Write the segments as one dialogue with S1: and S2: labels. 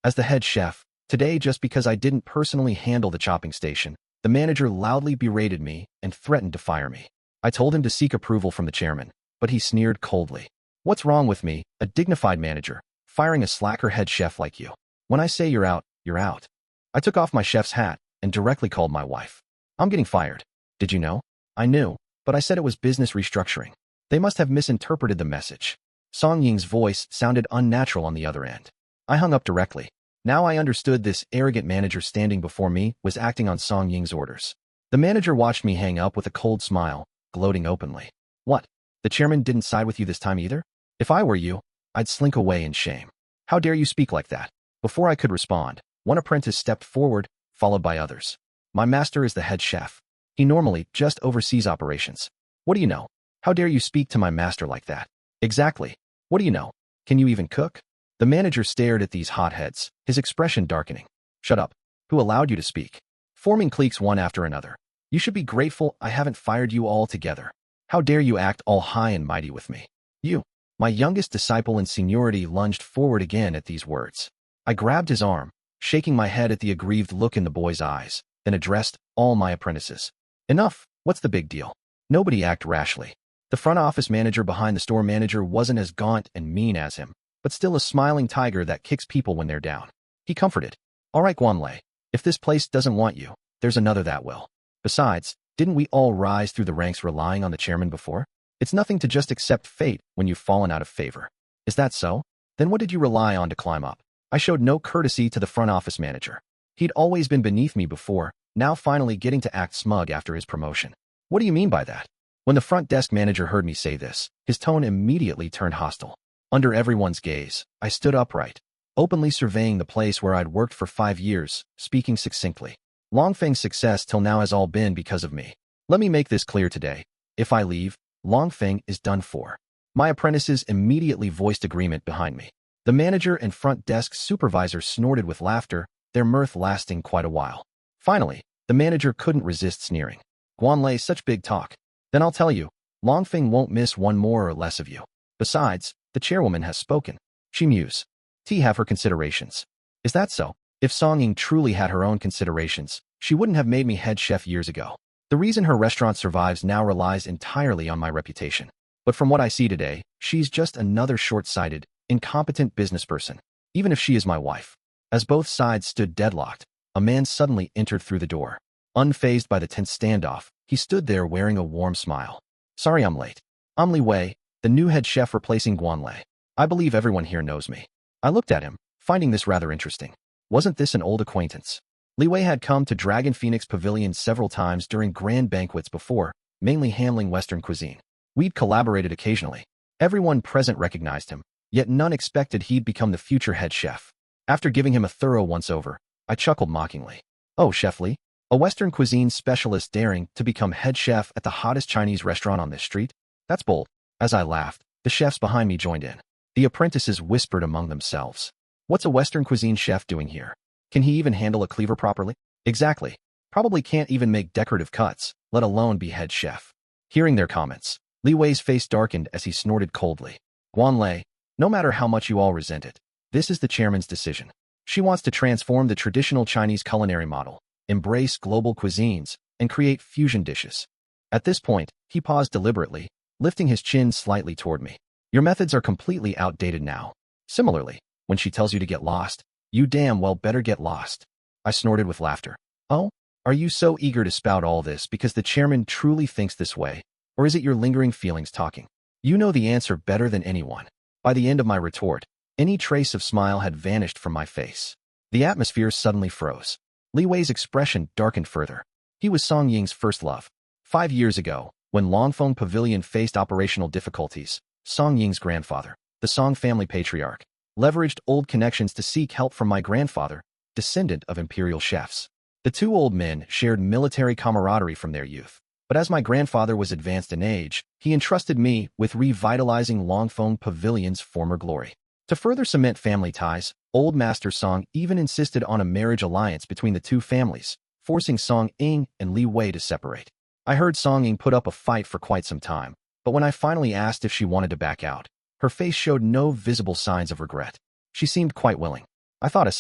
S1: As the head chef, today just because I didn't personally handle the chopping station, the manager loudly berated me and threatened to fire me. I told him to seek approval from the chairman, but he sneered coldly. What's wrong with me, a dignified manager, firing a slacker head chef like you? When I say you're out, you're out. I took off my chef's hat and directly called my wife. I'm getting fired. Did you know? I knew, but I said it was business restructuring. They must have misinterpreted the message. Song Ying's voice sounded unnatural on the other end. I hung up directly. Now I understood this arrogant manager standing before me was acting on Song Ying's orders. The manager watched me hang up with a cold smile, gloating openly. What? The chairman didn't side with you this time either? If I were you, I'd slink away in shame. How dare you speak like that? Before I could respond, one apprentice stepped forward, followed by others. My master is the head chef. He normally just oversees operations. What do you know? How dare you speak to my master like that? Exactly. What do you know? Can you even cook? The manager stared at these hotheads, his expression darkening. Shut up. Who allowed you to speak? Forming cliques one after another. You should be grateful I haven't fired you all together. How dare you act all high and mighty with me? You. My youngest disciple in seniority lunged forward again at these words. I grabbed his arm, shaking my head at the aggrieved look in the boy's eyes, then addressed all my apprentices. Enough. What's the big deal? Nobody act rashly. The front office manager behind the store manager wasn't as gaunt and mean as him, but still a smiling tiger that kicks people when they're down. He comforted. All right, Guanlei, if this place doesn't want you, there's another that will. Besides, didn't we all rise through the ranks relying on the chairman before? It's nothing to just accept fate when you've fallen out of favor. Is that so? Then what did you rely on to climb up? I showed no courtesy to the front office manager. He'd always been beneath me before, now finally getting to act smug after his promotion. What do you mean by that? When the front desk manager heard me say this, his tone immediately turned hostile. Under everyone's gaze, I stood upright, openly surveying the place where I'd worked for 5 years, speaking succinctly. Longfeng's success till now has all been because of me. Let me make this clear today. If I leave, Longfeng is done for. My apprentices immediately voiced agreement behind me. The manager and front desk supervisor snorted with laughter, their mirth lasting quite a while. Finally, the manager couldn't resist sneering. Guanlei, such big talk. Then I'll tell you, Longfeng won't miss one more or less of you. Besides, the chairwoman has spoken. She mused. Have her considerations. Is that so? If Song Ying truly had her own considerations, she wouldn't have made me head chef years ago. The reason her restaurant survives now relies entirely on my reputation. But from what I see today, she's just another short-sighted, incompetent businessperson, even if she is my wife. As both sides stood deadlocked, a man suddenly entered through the door. Unfazed by the tense standoff, he stood there wearing a warm smile. Sorry I'm late. I'm Li Wei, the new head chef replacing Guanlei. I believe everyone here knows me. I looked at him, finding this rather interesting. Wasn't this an old acquaintance? Li Wei had come to Dragon Phoenix Pavilion several times during grand banquets before, mainly handling Western cuisine. We'd collaborated occasionally. Everyone present recognized him, yet none expected he'd become the future head chef. After giving him a thorough once-over, I chuckled mockingly. Oh, Chef Li? A Western cuisine specialist daring to become head chef at the hottest Chinese restaurant on this street? That's bold. As I laughed, the chefs behind me joined in. The apprentices whispered among themselves. What's a Western cuisine chef doing here? Can he even handle a cleaver properly? Exactly. Probably can't even make decorative cuts, let alone be head chef. Hearing their comments, Li Wei's face darkened as he snorted coldly. Guanlei, no matter how much you all resent it, this is the chairman's decision. She wants to transform the traditional Chinese culinary model, embrace global cuisines, and create fusion dishes. At this point, he paused deliberately, lifting his chin slightly toward me. Your methods are completely outdated now. Similarly, when she tells you to get lost, you damn well better get lost. I snorted with laughter. Oh, are you so eager to spout all this because the chairman truly thinks this way, or is it your lingering feelings talking? You know the answer better than anyone. By the end of my retort, any trace of smile had vanished from my face. The atmosphere suddenly froze. Li Wei's expression darkened further. He was Song Ying's first love. 5 years ago, when Longfeng Pavilion faced operational difficulties, Song Ying's grandfather, the Song family patriarch, leveraged old connections to seek help from my grandfather, descendant of imperial chefs. The two old men shared military camaraderie from their youth, but as my grandfather was advanced in age, he entrusted me with revitalizing Longfeng Pavilion's former glory. To further cement family ties, Old Master Song even insisted on a marriage alliance between the two families, forcing Song Ying and Li Wei to separate. I heard Song Ying put up a fight for quite some time, but when I finally asked if she wanted to back out, her face showed no visible signs of regret. She seemed quite willing. I thought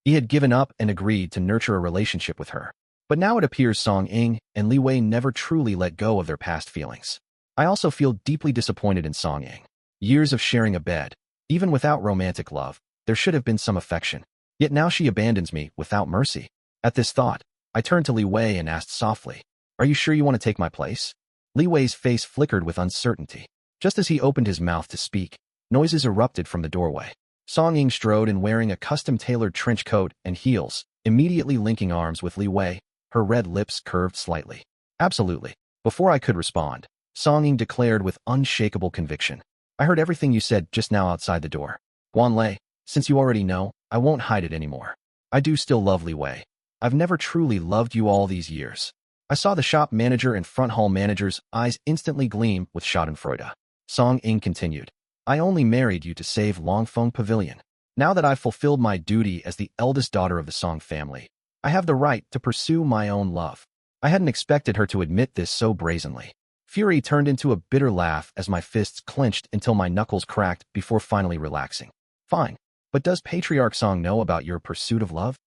S1: he had given up and agreed to nurture a relationship with her. But now it appears Song Ying and Li Wei never truly let go of their past feelings. I also feel deeply disappointed in Song Ying. Years of sharing a bed. Even without romantic love, there should have been some affection. Yet now she abandons me without mercy. At this thought, I turned to Li Wei and asked softly, "Are you sure you want to take my place?" Li Wei's face flickered with uncertainty. Just as he opened his mouth to speak, noises erupted from the doorway. Song Ying strode in wearing a custom-tailored trench coat and heels, immediately linking arms with Li Wei, her red lips curved slightly. "Absolutely." Before I could respond, Song Ying declared with unshakable conviction, "I heard everything you said just now outside the door. Guanlei, since you already know, I won't hide it anymore. I do still love Li Wei. I've never truly loved you all these years." I saw the shop manager and front hall manager's eyes instantly gleam with schadenfreude. Song Ying continued, "I only married you to save Longfeng Pavilion. Now that I've fulfilled my duty as the eldest daughter of the Song family, I have the right to pursue my own love." I hadn't expected her to admit this so brazenly. Fury turned into a bitter laugh as my fists clenched until my knuckles cracked before finally relaxing. "Fine, but does Patriarch Song know about your pursuit of love?"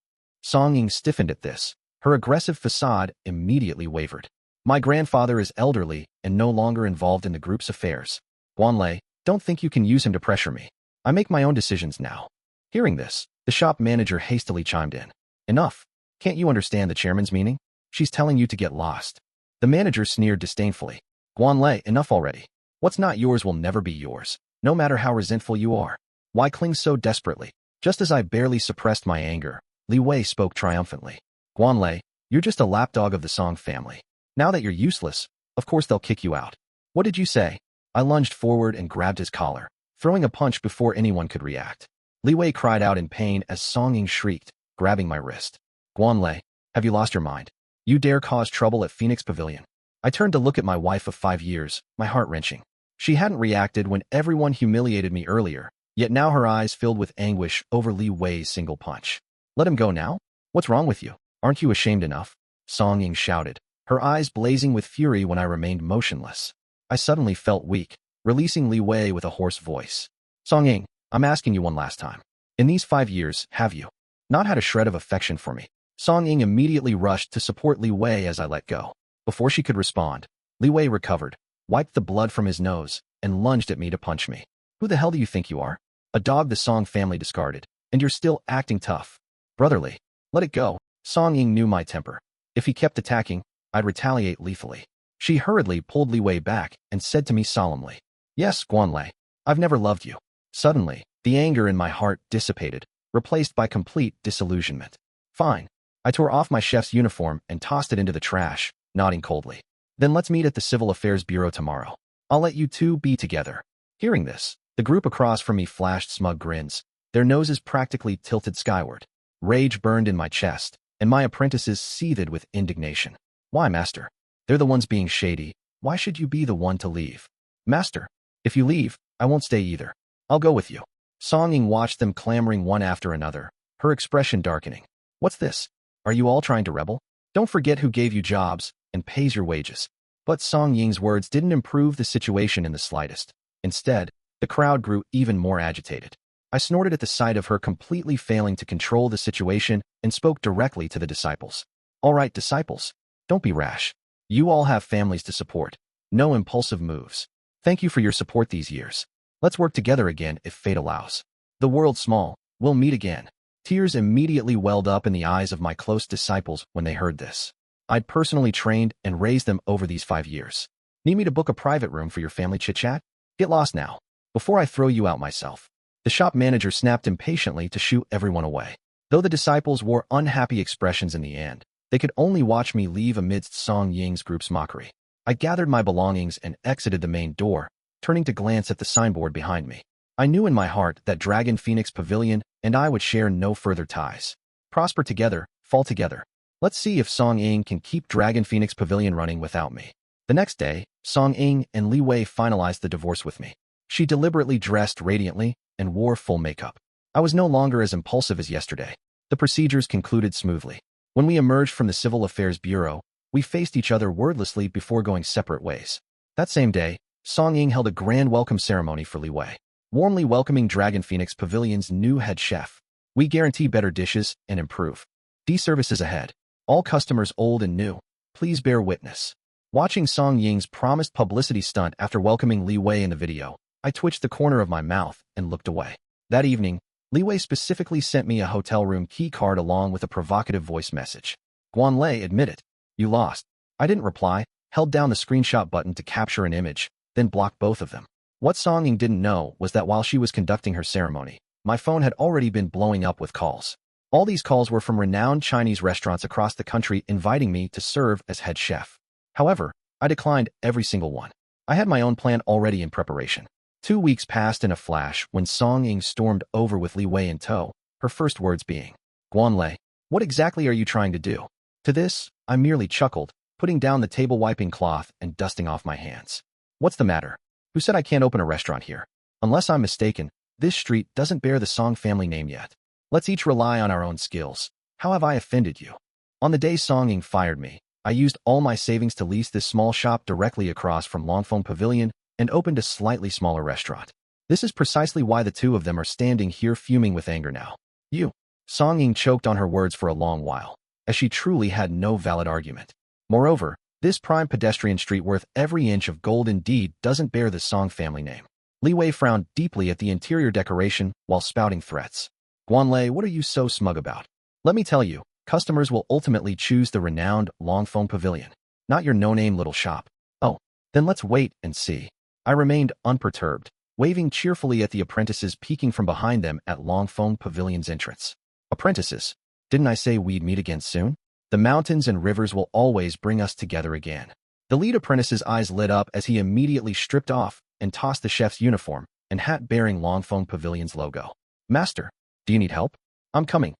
S1: Song Ying stiffened at this. Her aggressive facade immediately wavered. "My grandfather is elderly and no longer involved in the group's affairs. Guanlei, don't think you can use him to pressure me. I make my own decisions now." Hearing this, the shop manager hastily chimed in. "Enough. Can't you understand the chairman's meaning? She's telling you to get lost." The manager sneered disdainfully. "Guanlei, enough already. What's not yours will never be yours, no matter how resentful you are. Why cling so desperately?" Just as I barely suppressed my anger, Li Wei spoke triumphantly. "Guanlei, you're just a lapdog of the Song family. Now that you're useless, of course they'll kick you out." "What did you say?" I lunged forward and grabbed his collar, throwing a punch before anyone could react. Li Wei cried out in pain as Song Ying shrieked, grabbing my wrist. "Guanlei, have you lost your mind? You dare cause trouble at Phoenix Pavilion?" I turned to look at my wife of 5 years, my heart wrenching. She hadn't reacted when everyone humiliated me earlier, yet now her eyes filled with anguish over Li Wei's single punch. "Let him go now? What's wrong with you? Aren't you ashamed enough?" Song Ying shouted, her eyes blazing with fury when I remained motionless. I suddenly felt weak, releasing Li Wei with a hoarse voice. "Song Ying, I'm asking you one last time. In these 5 years, have you not had a shred of affection for me?" Song Ying immediately rushed to support Li Wei as I let go. Before she could respond, Li Wei recovered, wiped the blood from his nose, and lunged at me to punch me. "Who the hell do you think you are? A dog the Song family discarded, and you're still acting tough. Brotherly, let it go." Song Ying knew my temper. If he kept attacking, I'd retaliate lethally. She hurriedly pulled Li Wei back and said to me solemnly, "Yes, Guanlei, I've never loved you." Suddenly, the anger in my heart dissipated, replaced by complete disillusionment. "Fine." I tore off my chef's uniform and tossed it into the trash, nodding coldly. "Then let's meet at the Civil Affairs Bureau tomorrow. I'll let you two be together." Hearing this, the group across from me flashed smug grins, their noses practically tilted skyward. Rage burned in my chest, and my apprentices seethed with indignation. "Why, master? They're the ones being shady. Why should you be the one to leave?" "Master, if you leave, I won't stay either. I'll go with you." Song Ying watched them clamoring one after another, her expression darkening. "What's this? Are you all trying to rebel? Don't forget who gave you jobs and pays your wages." But Song Ying's words didn't improve the situation in the slightest. Instead, the crowd grew even more agitated. I snorted at the sight of her completely failing to control the situation and spoke directly to the disciples. "All right, disciples, don't be rash. You all have families to support. No impulsive moves. Thank you for your support these years. Let's work together again if fate allows. The world's small. We'll meet again." Tears immediately welled up in the eyes of my close disciples when they heard this. I'd personally trained and raised them over these 5 years. "Need me to book a private room for your family chit-chat? Get lost now, before I throw you out myself." The shop manager snapped impatiently to shoo everyone away. Though the disciples wore unhappy expressions in the end, they could only watch me leave amidst Song Ying's group's mockery. I gathered my belongings and exited the main door, turning to glance at the signboard behind me. I knew in my heart that Dragon Phoenix Pavilion and I would share no further ties. Prosper together, fall together. Let's see if Song Ying can keep Dragon Phoenix Pavilion running without me. The next day, Song Ying and Li Wei finalized the divorce with me. She deliberately dressed radiantly and wore full makeup. I was no longer as impulsive as yesterday. The procedures concluded smoothly. When we emerged from the Civil Affairs Bureau, we faced each other wordlessly before going separate ways. That same day, Song Ying held a grand welcome ceremony for Li Wei, warmly welcoming Dragon Phoenix Pavilion's new head chef. We guarantee better dishes and improve. D services ahead. All customers old and new, please bear witness. Watching Song Ying's promised publicity stunt after welcoming Li Wei in the video, I twitched the corner of my mouth and looked away. That evening, Li Wei specifically sent me a hotel room key card along with a provocative voice message. Guanlei, admit it. You lost. I didn't reply, held down the screenshot button to capture an image, then blocked both of them. What Song Ying didn't know was that while she was conducting her ceremony, my phone had already been blowing up with calls. All these calls were from renowned Chinese restaurants across the country inviting me to serve as head chef. However, I declined every single one. I had my own plan already in preparation. 2 weeks passed in a flash when Song Ying stormed over with Li Wei in tow, her first words being, Guanlei, what exactly are you trying to do? To this, I merely chuckled, putting down the table wiping cloth and dusting off my hands. What's the matter? Who said I can't open a restaurant here? Unless I'm mistaken, this street doesn't bear the Song family name yet. Let's each rely on our own skills. How have I offended you? On the day Song Ying fired me, I used all my savings to lease this small shop directly across from Longfeng Pavilion and opened a slightly smaller restaurant. This is precisely why the two of them are standing here fuming with anger now. You. Song Ying choked on her words for a long while, as she truly had no valid argument. Moreover, this prime pedestrian street worth every inch of gold indeed doesn't bear the Song family name. Li Wei frowned deeply at the interior decoration while spouting threats. Guanlei, what are you so smug about? Let me tell you, customers will ultimately choose the renowned Longfeng Pavilion, not your no-name little shop. Oh, then let's wait and see. I remained unperturbed, waving cheerfully at the apprentices peeking from behind them at Longfeng Pavilion's entrance. Apprentices, didn't I say we'd meet again soon? The mountains and rivers will always bring us together again. The lead apprentice's eyes lit up as he immediately stripped off and tossed the chef's uniform and hat bearing Longfeng Pavilion's logo. Master, do you need help? I'm coming.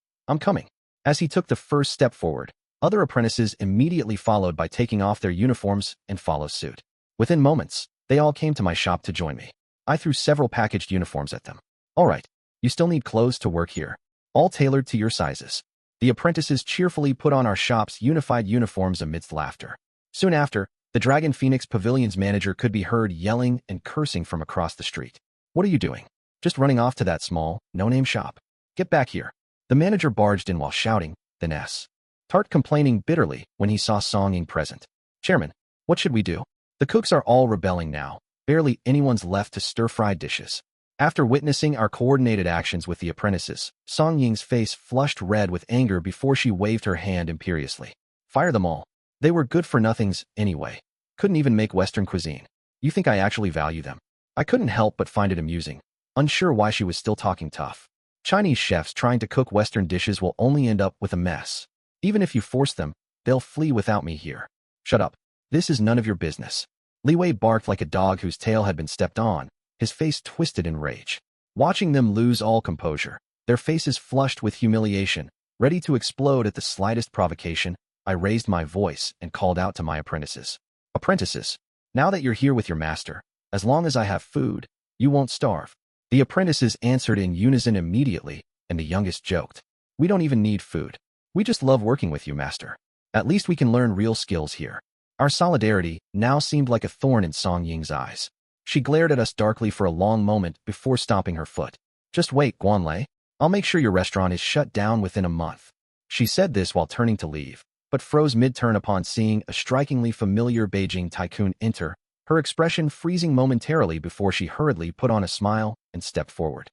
S1: As he took the first step forward, other apprentices immediately followed by taking off their uniforms and followed suit. Within moments, they all came to my shop to join me. I threw several packaged uniforms at them. All right, you still need clothes to work here, all tailored to your sizes. The apprentices cheerfully put on our shop's unified uniforms amidst laughter. Soon after, the Dragon Phoenix Pavilion's manager could be heard yelling and cursing from across the street. What are you doing? Just running off to that small, no-name shop. Get back here. The manager barged in while shouting, then Tart complaining bitterly when he saw Song Ying present. Chairman, what should we do? The cooks are all rebelling now. Barely anyone's left to stir-fried dishes. After witnessing our coordinated actions with the apprentices, Song Ying's face flushed red with anger before she waved her hand imperiously. Fire them all. They were good-for-nothings anyway. Couldn't even make Western cuisine. You think I actually value them? I couldn't help but find it amusing, unsure why she was still talking tough. Chinese chefs trying to cook Western dishes will only end up with a mess. Even if you force them, they'll flee without me here. Shut up. This is none of your business. Li Wei barked like a dog whose tail had been stepped on, his face twisted in rage. Watching them lose all composure, their faces flushed with humiliation, ready to explode at the slightest provocation, I raised my voice and called out to my apprentices. Apprentices, now that you're here with your master, as long as I have food, you won't starve. The apprentices answered in unison immediately, and the youngest joked. We don't even need food. We just love working with you, master. At least we can learn real skills here. Our solidarity now seemed like a thorn in Song Ying's eyes. She glared at us darkly for a long moment before stomping her foot. Just wait, Guanlei. I'll make sure your restaurant is shut down within a month. She said this while turning to leave, but froze mid-turn upon seeing a strikingly familiar Beijing tycoon enter, her expression freezing momentarily before she hurriedly put on a smile and stepped forward.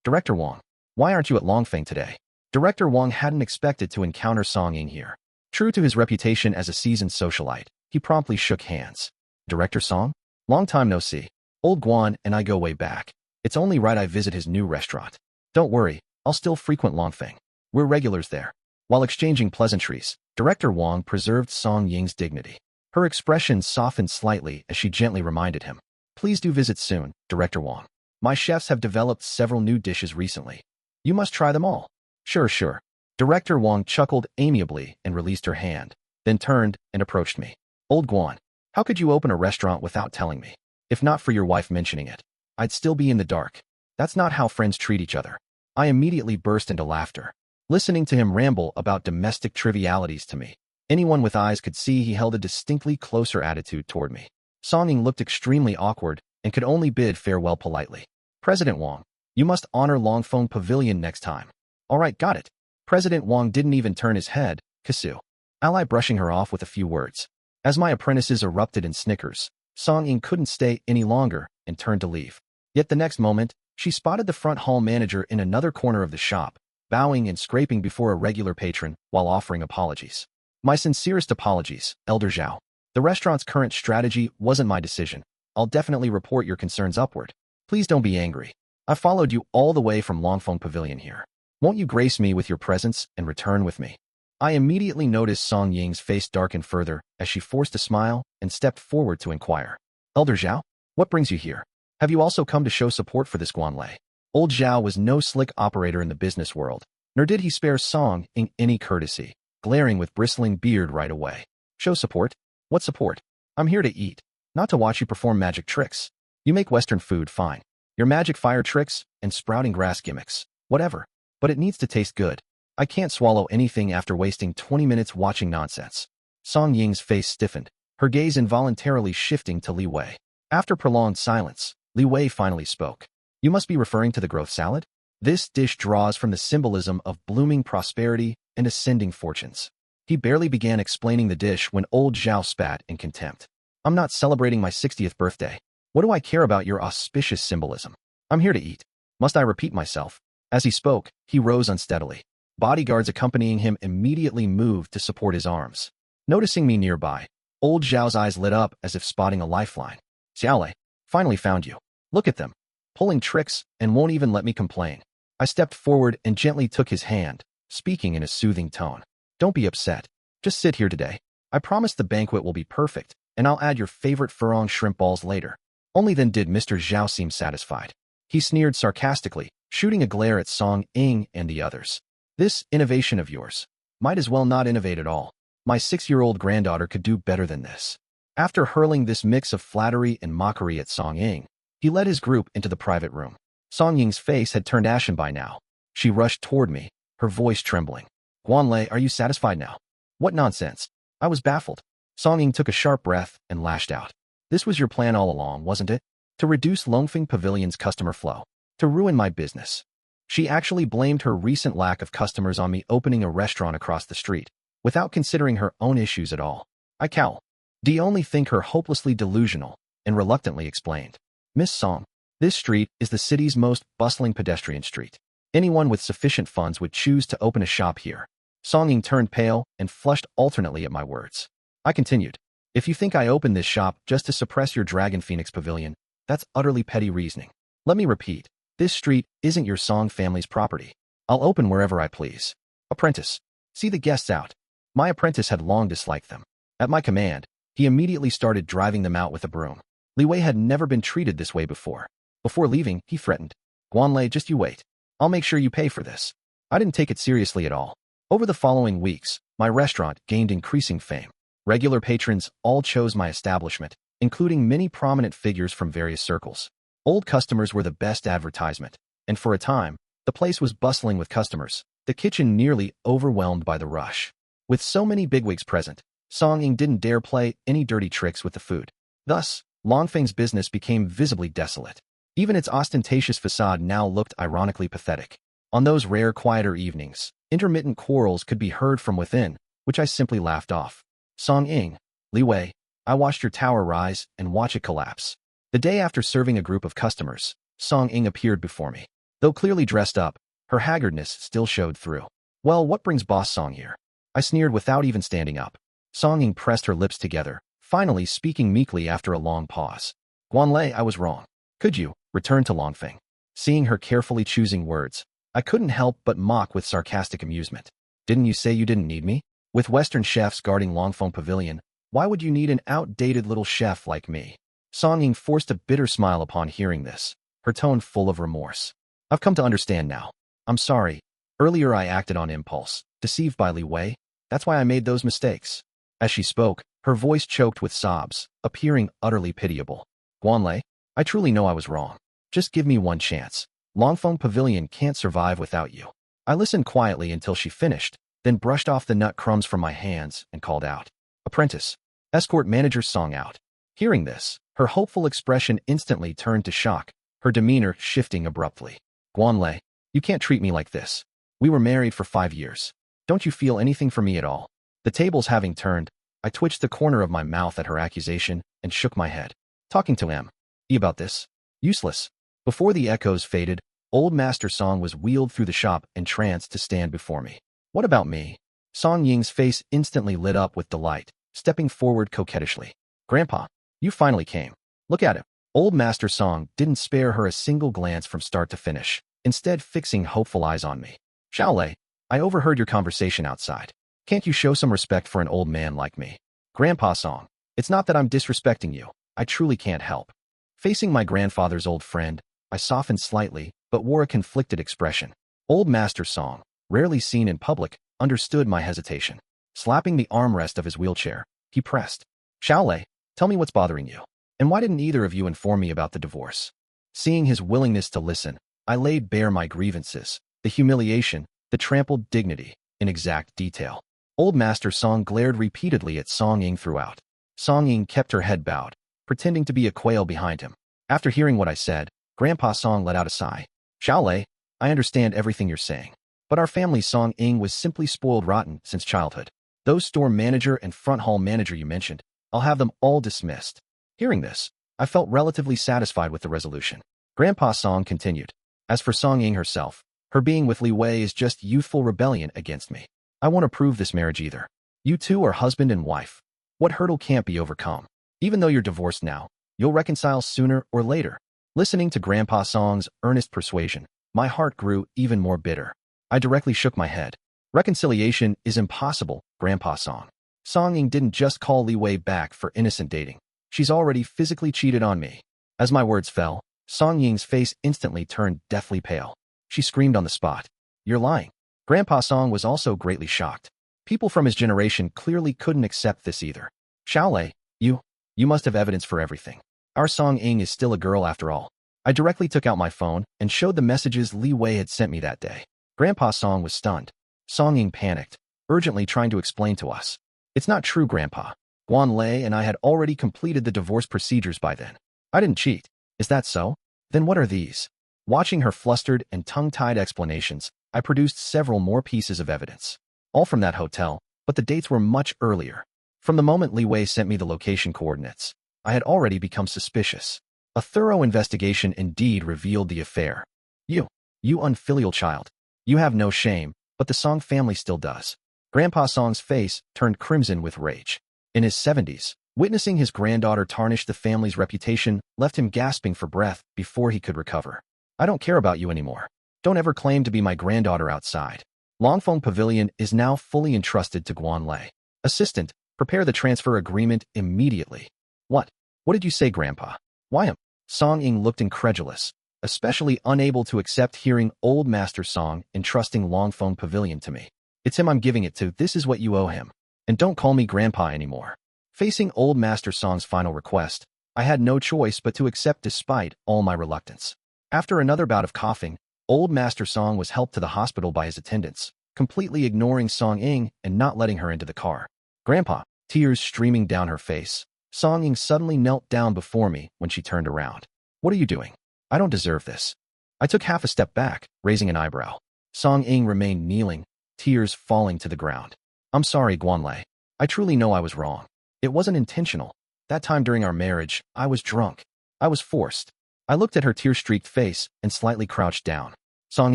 S1: Director Wang, why aren't you at Longfeng today? Director Wang hadn't expected to encounter Song Ying here. True to his reputation as a seasoned socialite, he promptly shook hands. Director Song? Long time no see. Old Guan and I go way back. It's only right I visit his new restaurant. Don't worry, I'll still frequent Longfeng. We're regulars there. While exchanging pleasantries, Director Wang preserved Song Ying's dignity. Her expression softened slightly as she gently reminded him. Please do visit soon, Director Wang. My chefs have developed several new dishes recently. You must try them all. Sure. Director Wang chuckled amiably and released her hand, then turned and approached me. Old Guan, how could you open a restaurant without telling me? If not for your wife mentioning it, I'd still be in the dark. That's not how friends treat each other. I immediately burst into laughter, listening to him ramble about domestic trivialities to me. Anyone with eyes could see he held a distinctly closer attitude toward me. Song Ying looked extremely awkward and could only bid farewell politely. President Wang, you must honor Longfeng Pavilion next time. All right, got it. President Wang didn't even turn his head, Kasu. Ally brushing her off with a few words. As my apprentices erupted in snickers, Song Ying couldn't stay any longer and turned to leave. Yet the next moment, she spotted the front hall manager in another corner of the shop, bowing and scraping before a regular patron while offering apologies. My sincerest apologies, Elder Zhao. The restaurant's current strategy wasn't my decision. I'll definitely report your concerns upward. Please don't be angry. I followed you all the way from Longfeng Pavilion here. Won't you grace me with your presence and return with me? I immediately noticed Song Ying's face darken further as she forced a smile and stepped forward to inquire. Elder Zhao, what brings you here? Have you also come to show support for this Guanlei? Old Zhao was no slick operator in the business world, nor did he spare Song Ying any courtesy, glaring with bristling beard right away. Show support? What support? I'm here to eat, not to watch you perform magic tricks. You make Western food fine. Your magic fire tricks and sprouting grass gimmicks, whatever. But it needs to taste good. I can't swallow anything after wasting 20 minutes watching nonsense. Song Ying's face stiffened, her gaze involuntarily shifting to Li Wei. After prolonged silence, Li Wei finally spoke. You must be referring to the growth salad? This dish draws from the symbolism of blooming prosperity and ascending fortunes. He barely began explaining the dish when old Zhao spat in contempt. I'm not celebrating my 60th birthday. What do I care about your auspicious symbolism? I'm here to eat. Must I repeat myself? As he spoke, he rose unsteadily. Bodyguards accompanying him immediately moved to support his arms. Noticing me nearby, old Zhao's eyes lit up as if spotting a lifeline. Xiaolei, finally found you. Look at them. Pulling tricks and won't even let me complain. I stepped forward and gently took his hand, speaking in a soothing tone. Don't be upset. Just sit here today. I promise the banquet will be perfect, and I'll add your favorite furong shrimp balls later. Only then did Mr. Zhao seem satisfied. He sneered sarcastically, shooting a glare at Song Ying and the others. This innovation of yours might as well not innovate at all. My 6-year-old granddaughter could do better than this. After hurling this mix of flattery and mockery at Song Ying, he led his group into the private room. Song Ying's face had turned ashen by now. She rushed toward me, her voice trembling. Guanlei, are you satisfied now? What nonsense. I was baffled. Song Ying took a sharp breath and lashed out. This was your plan all along, wasn't it? To reduce Longfeng Pavilion's customer flow. To ruin my business. She actually blamed her recent lack of customers on me opening a restaurant across the street, without considering her own issues at all. I cowl. Do you only think her hopelessly delusional, and reluctantly explained. Miss Song, this street is the city's most bustling pedestrian street. Anyone with sufficient funds would choose to open a shop here. Song Ying turned pale and flushed alternately at my words. I continued. If you think I opened this shop just to suppress your Dragon Phoenix Pavilion, that's utterly petty reasoning. Let me repeat. This street isn't your Song family's property. I'll open wherever I please. Apprentice, see the guests out. My apprentice had long disliked them. At my command, he immediately started driving them out with a broom. Li Wei had never been treated this way before. Before leaving, he threatened. Guanlei, just you wait. I'll make sure you pay for this. I didn't take it seriously at all. Over the following weeks, my restaurant gained increasing fame. Regular patrons all chose my establishment, including many prominent figures from various circles. Old customers were the best advertisement, and for a time, the place was bustling with customers, the kitchen nearly overwhelmed by the rush. With so many bigwigs present, Song Ying didn't dare play any dirty tricks with the food. Thus, Longfeng's business became visibly desolate. Even its ostentatious facade now looked ironically pathetic. On those rare, quieter evenings, intermittent quarrels could be heard from within, which I simply laughed off. Song Ying, Li Wei, I watched your tower rise and watch it collapse. The day after serving a group of customers, Song Ying appeared before me. Though clearly dressed up, her haggardness still showed through. Well, what brings Boss Song here? I sneered without even standing up. Song Ying pressed her lips together, finally speaking meekly after a long pause. Guanlei, I was wrong. Could you return to Longfeng? Seeing her carefully choosing words, I couldn't help but mock with sarcastic amusement. Didn't you say you didn't need me? With Western chefs guarding Longfeng Pavilion, why would you need an outdated little chef like me? Song Ying forced a bitter smile upon hearing this, her tone full of remorse. I've come to understand now. I'm sorry. Earlier I acted on impulse, deceived by Li Wei. That's why I made those mistakes. As she spoke, her voice choked with sobs, appearing utterly pitiable. Guanlei, I truly know I was wrong. Just give me one chance. Longfeng Pavilion can't survive without you. I listened quietly until she finished, then brushed off the nut crumbs from my hands and called out. Apprentice, escort manager Song out. Hearing this, her hopeful expression instantly turned to shock, her demeanor shifting abruptly. Guanlei, you can't treat me like this. We were married for 5 years. Don't you feel anything for me at all? The tables having turned, I twitched the corner of my mouth at her accusation and shook my head. Talking to M.E. about this? Useless. Before the echoes faded, old Master Song was wheeled through the shop entranced to stand before me. What about me? Song Ying's face instantly lit up with delight, stepping forward coquettishly. Grandpa, you finally came. Look at him. Old Master Song didn't spare her a single glance from start to finish, instead fixing hopeful eyes on me. Xiaolei, I overheard your conversation outside. Can't you show some respect for an old man like me? Grandpa Song, it's not that I'm disrespecting you. I truly can't help. Facing my grandfather's old friend, I softened slightly, but wore a conflicted expression. Old Master Song, rarely seen in public, understood my hesitation. Slapping the armrest of his wheelchair, he pressed. Xiaolei, tell me what's bothering you. And why didn't either of you inform me about the divorce? Seeing his willingness to listen, I laid bare my grievances, the humiliation, the trampled dignity, in exact detail. Old Master Song glared repeatedly at Song Ying throughout. Song Ying kept her head bowed, pretending to be a quail behind him. After hearing what I said, Grandpa Song let out a sigh. Xiaolei, I understand everything you're saying, but our family's Song Ying was simply spoiled rotten since childhood. Those store manager and front hall manager you mentioned, I'll have them all dismissed. Hearing this, I felt relatively satisfied with the resolution. Grandpa Song continued. As for Song Ying herself, her being with Li Wei is just youthful rebellion against me. I won't approve this marriage either. You two are husband and wife. What hurdle can't be overcome? Even though you're divorced now, you'll reconcile sooner or later. Listening to Grandpa Song's earnest persuasion, my heart grew even more bitter. I directly shook my head. Reconciliation is impossible, Grandpa Song. Song Ying didn't just call Li Wei back for innocent dating. She's already physically cheated on me. As my words fell, Song Ying's face instantly turned deathly pale. She screamed on the spot. You're lying. Grandpa Song was also greatly shocked. People from his generation clearly couldn't accept this either. Xiaolei, you must have evidence for everything. Our Song Ying is still a girl after all. I directly took out my phone and showed the messages Li Wei had sent me that day. Grandpa Song was stunned. Song Ying panicked, urgently trying to explain to us. It's not true, Grandpa. Guan Lei and I had already completed the divorce procedures by then. I didn't cheat. Is that so? Then what are these? Watching her flustered and tongue-tied explanations, I produced several more pieces of evidence. All from that hotel, but the dates were much earlier. From the moment Li Wei sent me the location coordinates, I had already become suspicious. A thorough investigation indeed revealed the affair. You unfilial child. You have no shame, but the Song family still does. Grandpa Song's face turned crimson with rage. In his 70s, witnessing his granddaughter tarnish the family's reputation left him gasping for breath before he could recover. I don't care about you anymore. Don't ever claim to be my granddaughter outside. Longfeng Pavilion is now fully entrusted to Guan Lei. Assistant, prepare the transfer agreement immediately. What? What did you say, Grandpa? Why him? Song Ying looked incredulous, especially unable to accept hearing old Master Song entrusting Longfeng Pavilion to me. It's him I'm giving it to. This is what you owe him. And don't call me Grandpa anymore. Facing old Master Song's final request, I had no choice but to accept despite all my reluctance. After another bout of coughing, old Master Song was helped to the hospital by his attendants, completely ignoring Song Ying and not letting her into the car. Grandpa, tears streaming down her face, Song Ying suddenly knelt down before me when she turned around. What are you doing? I don't deserve this. I took half a step back, raising an eyebrow. Song Ying remained kneeling, tears falling to the ground. I'm sorry, Guan Lei. I truly know I was wrong. It wasn't intentional. That time during our marriage, I was drunk. I was forced. I looked at her tear-streaked face and slightly crouched down. Song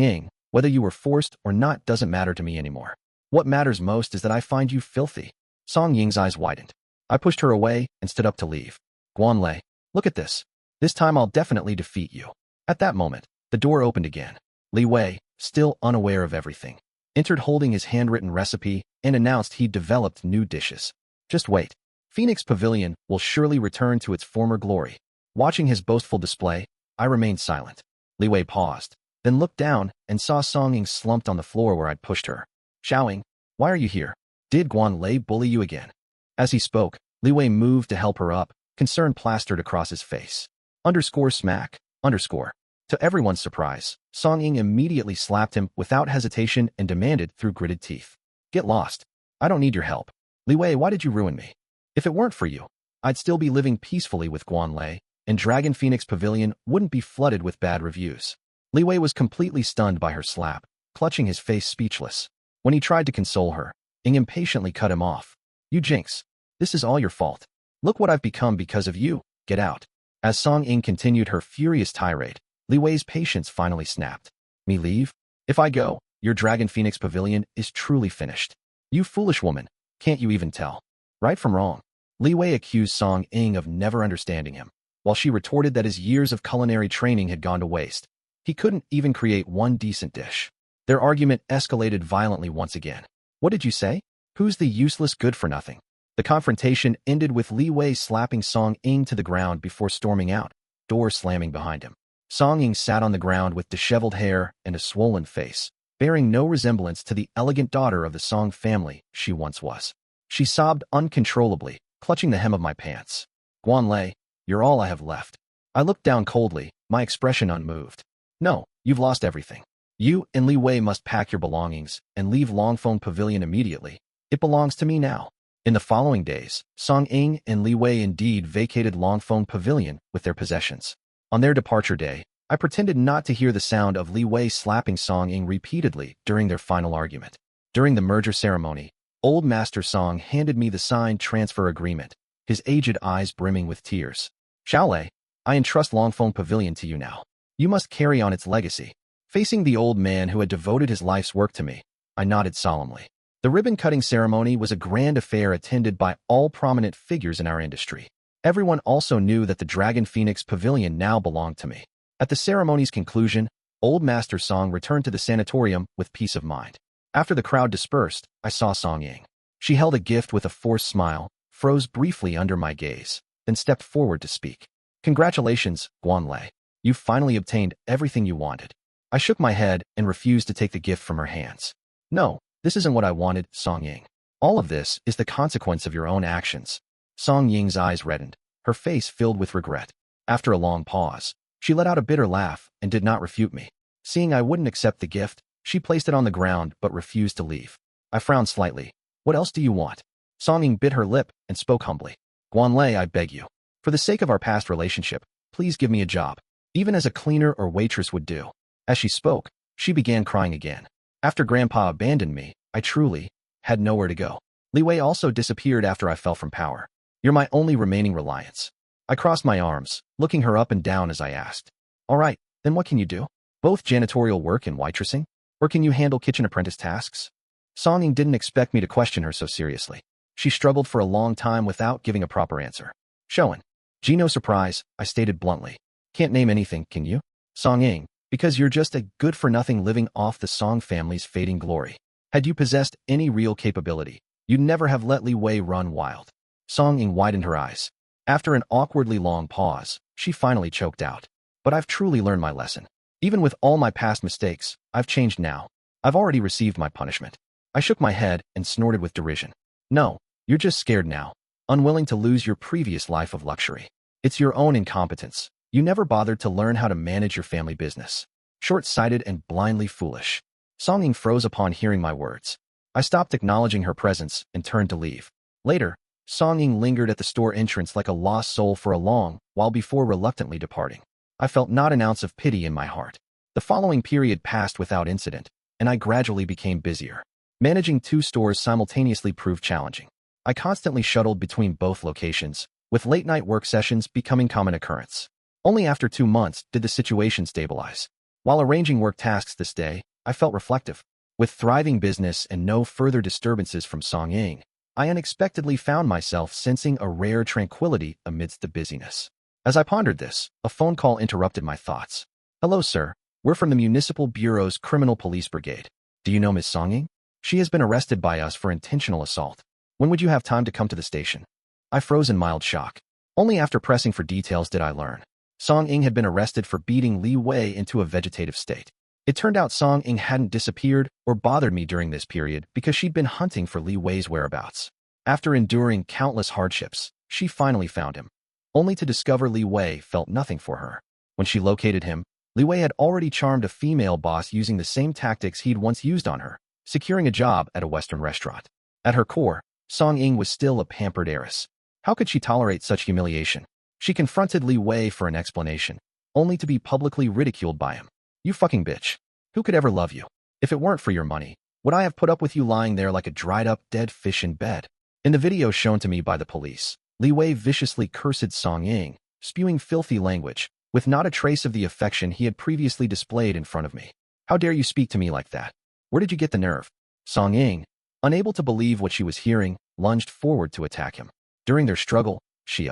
S1: Ying, whether you were forced or not doesn't matter to me anymore. What matters most is that I find you filthy. Song Ying's eyes widened. I pushed her away and stood up to leave. Guan Lei, look at this. This time I'll definitely defeat you. At that moment, the door opened again. Li Wei, still unaware of everything, entered holding his handwritten recipe and announced he'd developed new dishes. Just wait. Phoenix Pavilion will surely return to its former glory. Watching his boastful display, I remained silent. Li Wei paused, then looked down and saw Song Ying slumped on the floor where I'd pushed her. Xiaoying, why are you here? Did Guan Lei bully you again? As he spoke, Li Wei moved to help her up, concern plastered across his face. _smack, _. To everyone's surprise, Song Ying immediately slapped him without hesitation and demanded through gritted teeth. Get lost. I don't need your help. Li Wei, why did you ruin me? If it weren't for you, I'd still be living peacefully with Guan Lei, and Dragon Phoenix Pavilion wouldn't be flooded with bad reviews. Li Wei was completely stunned by her slap, clutching his face speechless. When he tried to console her, Ying impatiently cut him off. You jinx. This is all your fault. Look what I've become because of you. Get out. As Song Ying continued her furious tirade, Li Wei's patience finally snapped. Me leave? If I go, your Dragon Phoenix Pavilion is truly finished. You foolish woman, can't you even tell right from wrong? Li Wei accused Song Ying of never understanding him, while she retorted that his years of culinary training had gone to waste. He couldn't even create one decent dish. Their argument escalated violently once again. What did you say? Who's the useless good-for-nothing? The confrontation ended with Li Wei slapping Song Ying to the ground before storming out, door slamming behind him. Song Ying sat on the ground with disheveled hair and a swollen face, bearing no resemblance to the elegant daughter of the Song family she once was. She sobbed uncontrollably, clutching the hem of my pants. Guanlei, you're all I have left. I looked down coldly, my expression unmoved. No, you've lost everything. You and Li Wei must pack your belongings and leave Longfeng Pavilion immediately. It belongs to me now. In the following days, Song Ying and Li Wei indeed vacated Longfeng Pavilion with their possessions. On their departure day, I pretended not to hear the sound of Li Wei slapping Song Ying repeatedly during their final argument. During the merger ceremony, Old Master Song handed me the signed transfer agreement, his aged eyes brimming with tears. Xiaolei, I entrust Longfeng Pavilion to you now. You must carry on its legacy. Facing the old man who had devoted his life's work to me, I nodded solemnly. The ribbon-cutting ceremony was a grand affair attended by all prominent figures in our industry. Everyone also knew that the Dragon Phoenix Pavilion now belonged to me. At the ceremony's conclusion, Old Master Song returned to the sanatorium with peace of mind. After the crowd dispersed, I saw Song Ying. She held a gift with a forced smile, froze briefly under my gaze, then stepped forward to speak. Congratulations, Guanlei. You finally obtained everything you wanted. I shook my head and refused to take the gift from her hands. No, this isn't what I wanted, Song Ying. All of this is the consequence of your own actions. Song Ying's eyes reddened, her face filled with regret. After a long pause, she let out a bitter laugh and did not refute me. Seeing I wouldn't accept the gift, she placed it on the ground but refused to leave. I frowned slightly. What else do you want? Song Ying bit her lip and spoke humbly. Guanlei, I beg you. For the sake of our past relationship, please give me a job. Even as a cleaner or waitress would do. As she spoke, she began crying again. After Grandpa abandoned me, I truly had nowhere to go. Li Wei also disappeared after I fell from power. You're my only remaining reliance. I crossed my arms, looking her up and down as I asked. All right, then what can you do? Both janitorial work and waitressing? Or can you handle kitchen apprentice tasks? Song Ying didn't expect me to question her so seriously. She struggled for a long time without giving a proper answer. Showing no surprise, I stated bluntly. Can't name anything, can you? Song Ying, because you're just a good-for-nothing living off the Song family's fading glory. Had you possessed any real capability, you'd never have let Li Wei run wild. Song Ying widened her eyes. After an awkwardly long pause, she finally choked out. But I've truly learned my lesson. Even with all my past mistakes, I've changed now. I've already received my punishment. I shook my head and snorted with derision. No, you're just scared now, unwilling to lose your previous life of luxury. It's your own incompetence. You never bothered to learn how to manage your family business. Short-sighted and blindly foolish. Song Ying froze upon hearing my words. I stopped acknowledging her presence and turned to leave. Later, Song Ying lingered at the store entrance like a lost soul for a long while before reluctantly departing. I felt not an ounce of pity in my heart. The following period passed without incident, and I gradually became busier. Managing 2 stores simultaneously proved challenging. I constantly shuttled between both locations, with late-night work sessions becoming common occurrence. Only after 2 months did the situation stabilize. While arranging work tasks this day, I felt reflective. With thriving business and no further disturbances from Song Ying, I unexpectedly found myself sensing a rare tranquility amidst the busyness. As I pondered this, a phone call interrupted my thoughts. Hello, sir. We're from the Municipal Bureau's Criminal Police Brigade. Do you know Miss Song Ying? She has been arrested by us for intentional assault. When would you have time to come to the station? I froze in mild shock. Only after pressing for details did I learn. Song Ying had been arrested for beating Li Wei into a vegetative state. It turned out Song Ying hadn't disappeared or bothered me during this period because she'd been hunting for Li Wei's whereabouts. After enduring countless hardships, she finally found him, only to discover Li Wei felt nothing for her. When she located him, Li Wei had already charmed a female boss using the same tactics he'd once used on her, securing a job at a Western restaurant. At her core, Song Ying was still a pampered heiress. How could she tolerate such humiliation? She confronted Li Wei for an explanation, only to be publicly ridiculed by him. You fucking bitch. Who could ever love you? If it weren't for your money, would I have put up with you lying there like a dried-up dead fish in bed? In the video shown to me by the police, Li Wei viciously cursed Song Ying, spewing filthy language, with not a trace of the affection he had previously displayed in front of me. How dare you speak to me like that? Where did you get the nerve? Song Ying, unable to believe what she was hearing, lunged forward to attack him. During their struggle, she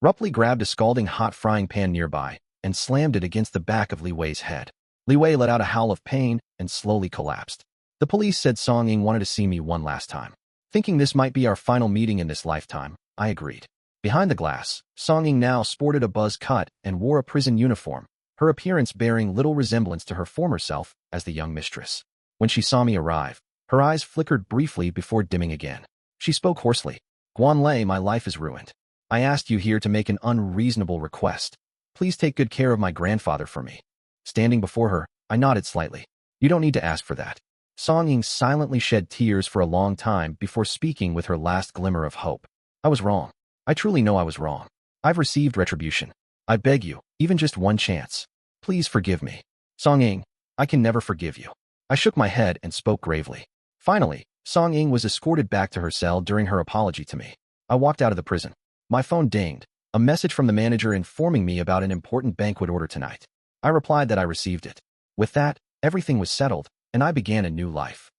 S1: abruptly grabbed a scalding hot frying pan nearby and slammed it against the back of Li Wei's head. Li Wei let out a howl of pain and slowly collapsed. The police said Song Ying wanted to see me one last time. Thinking this might be our final meeting in this lifetime, I agreed. Behind the glass, Song Ying now sported a buzz cut and wore a prison uniform, her appearance bearing little resemblance to her former self as the young mistress. When she saw me arrive, her eyes flickered briefly before dimming again. She spoke hoarsely. Guan Lei, my life is ruined. I asked you here to make an unreasonable request. Please take good care of my grandfather for me. Standing before her, I nodded slightly. You don't need to ask for that. Song Ying silently shed tears for a long time before speaking with her last glimmer of hope. I was wrong. I truly know I was wrong. I've received retribution. I beg you, even just one chance. Please forgive me. Song Ying, I can never forgive you. I shook my head and spoke gravely. Finally, Song Ying was escorted back to her cell during her apology to me. I walked out of the prison. My phone dinged, a message from the manager informing me about an important banquet order tonight. I replied that I received it. With that, everything was settled, and I began a new life.